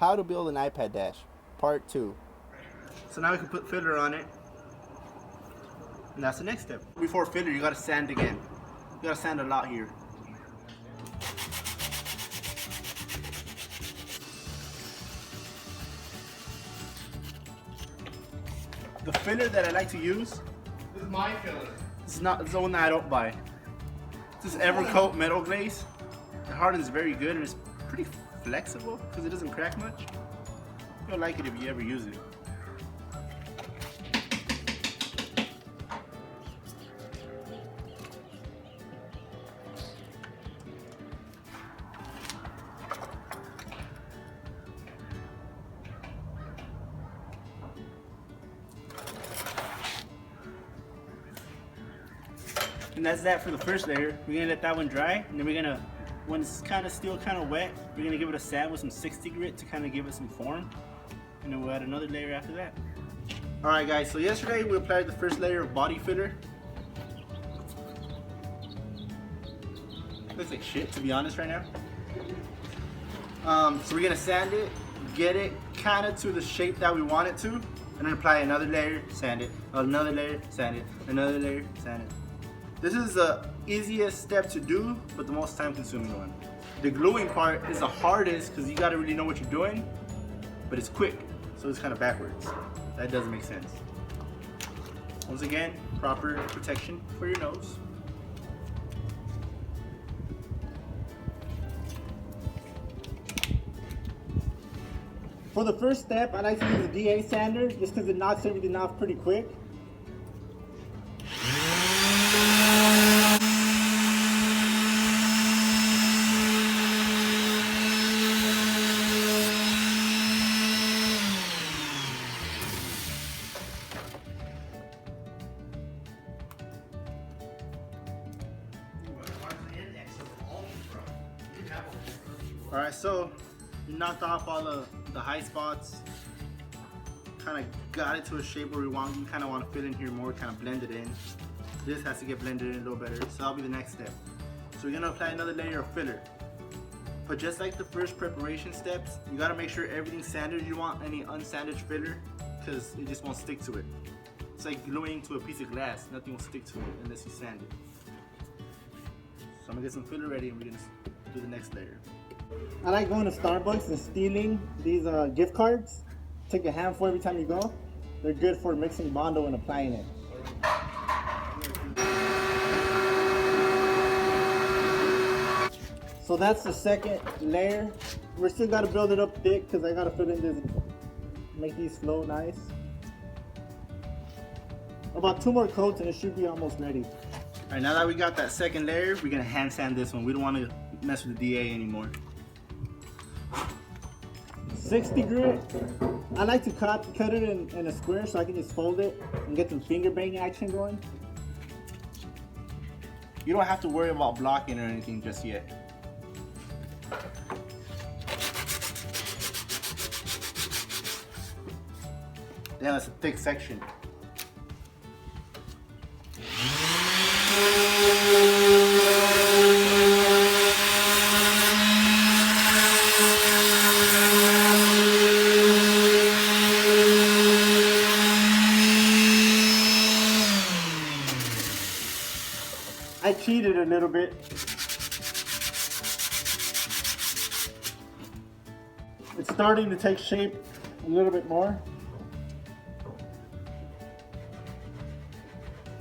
How to build an iPad dash, part 2. So now we can put filler on it. And that's the next step. Before filler, you gotta sand again. You gotta sand a lot here. The filler that I like to use, This is my filler. it's the one that I don't buy. This is Evercoat metal glaze. It hardens very good and it's pretty flexible because it doesn't crack much. You'll like it if you ever use it. And that's that for the first layer. We're gonna let that one dry, and then we're gonna, when it's kind of still kind of wet, we're gonna give it a sand with some 60 grit to kind of give it some form, and then we'll add another layer after that. All right, guys. So yesterday we applied the first layer of body filler. Looks like shit, to be honest, right now. So we're gonna sand it, get it kind of to the shape that we want it to, and then apply another layer, sand it, another layer, sand it, another layer, sand it. This is the easiest step to do, but the most time-consuming one. The gluing part is the hardest because you gotta really know what you're doing, but it's quick, so it's kind of backwards. That doesn't make sense. Once again, proper protection for your nose. For the first step, I like to use a DA sander just because it knocks everything off pretty quick. Alright, so we knocked off all the high spots, kind of got it to a shape where we want. You kind of want to fill in here more, kind of blend it in. This has to get blended in a little better, so that'll be the next step. So we're going to apply another layer of filler. But just like the first preparation steps, you got to make sure everything's sanded. You want any unsanded filler because it just won't stick to it. It's like gluing to a piece of glass. Nothing will stick to it unless you sand it. So I'm going to get some filler ready and we're going to do the next layer. I like going to Starbucks and stealing these gift cards. Take a handful every time you go. They're good for mixing Bondo and applying it. So that's the second layer. We're still got to build it up thick because I got to fill in this, make these flow nice. About 2 more coats and it should be almost ready. All right, now that we got that second layer, we're gonna hand sand this one. We don't want to mess with the DA anymore. 60 grit. I like to cut it in a square so I can just fold it and get some finger bang action going. You don't have to worry about blocking or anything just yet. Damn, that's a thick section. I cheated a little bit. It's starting to take shape a little bit more.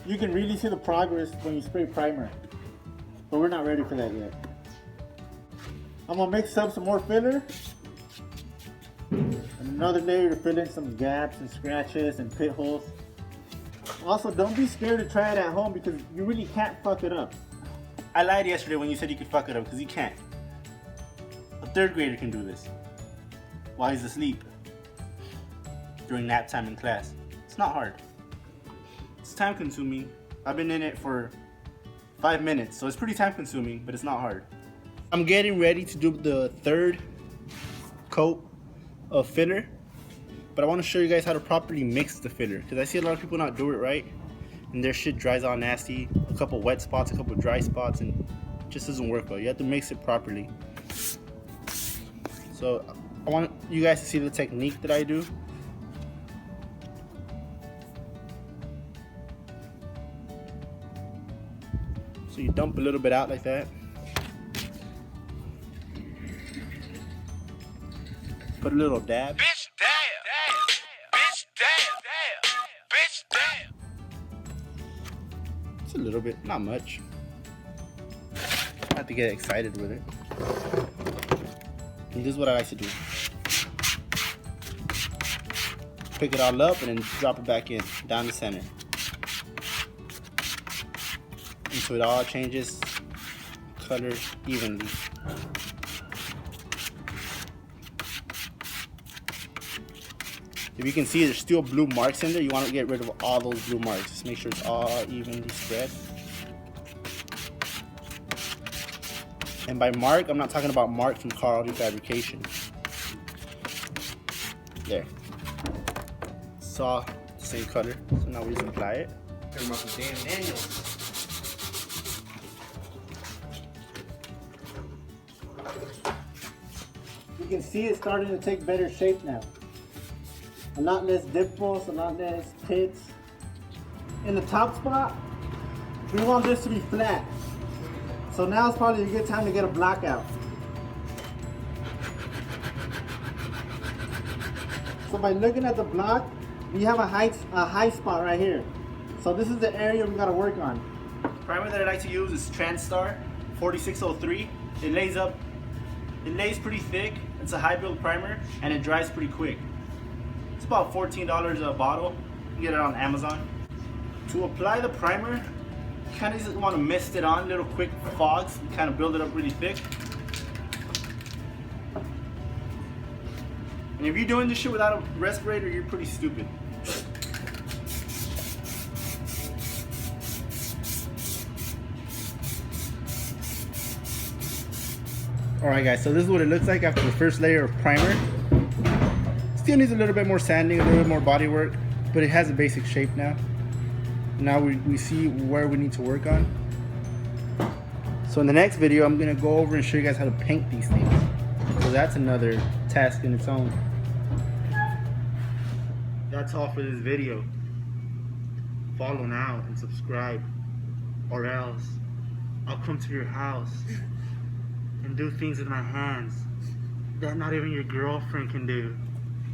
You can really see the progress when you spray primer, but we're not ready for that yet. I'm gonna mix up some more filler and another layer to fill in some gaps and scratches and pit holes. Also, don't be scared to try it at home because you really can't fuck it up. I lied yesterday when you said you could fuck it up because you can't. A 3rd grader can do this while he's asleep during nap time in class. It's not hard. It's time consuming. I've been in it for 5 minutes, so it's pretty time consuming, but it's not hard. I'm getting ready to do the 3rd coat of filler. But I want to show you guys how to properly mix the filler because I see a lot of people not do it right and their shit dries out nasty. A couple wet spots, a couple dry spots, and it just doesn't work well. You have to mix it properly. So I want you guys to see the technique that I do. So you dump a little bit out like that. Put a little dab. Bitch damn, bitch damn, bitch damn. Just a little bit, not much. Not to get excited with it. And this is what I like to do. Pick it all up and then drop it back in, down the center. Until it all changes color evenly. If you can see, there's still blue marks in there. You want to get rid of all those blue marks. Just make sure it's all evenly spread. And by mark, I'm not talking about Mark from Carl Fabrication. There. It's all the same color. So now we just apply it. Talking about some damn Daniels. You can see it's starting to take better shape now. A lot less dimples, a lot less pits. In the top spot, we want this to be flat. So now it's probably a good time to get a block out. So by looking at the block, we have a high spot right here. So this is the area we gotta work on. The primer that I like to use is TransStar 4603. It lays pretty thick. It's a high build primer and it dries pretty quick. It's about $14 a bottle. You can get it on Amazon. To apply the primer, you kind of just want to mist it on, little quick fogs, and kind of build it up really thick. And if you're doing this shit without a respirator, you're pretty stupid. Alright guys, so this is what it looks like after the first layer of primer. Still needs a little bit more sanding, a little bit more body work, but it has a basic shape now. Now we see where we need to work on. So in the next video, I'm gonna go over and show you guys how to paint these things. So that's another task in its own. That's all for this video. Follow now and subscribe, or else I'll come to your house and do things with my hands that not even your girlfriend can do.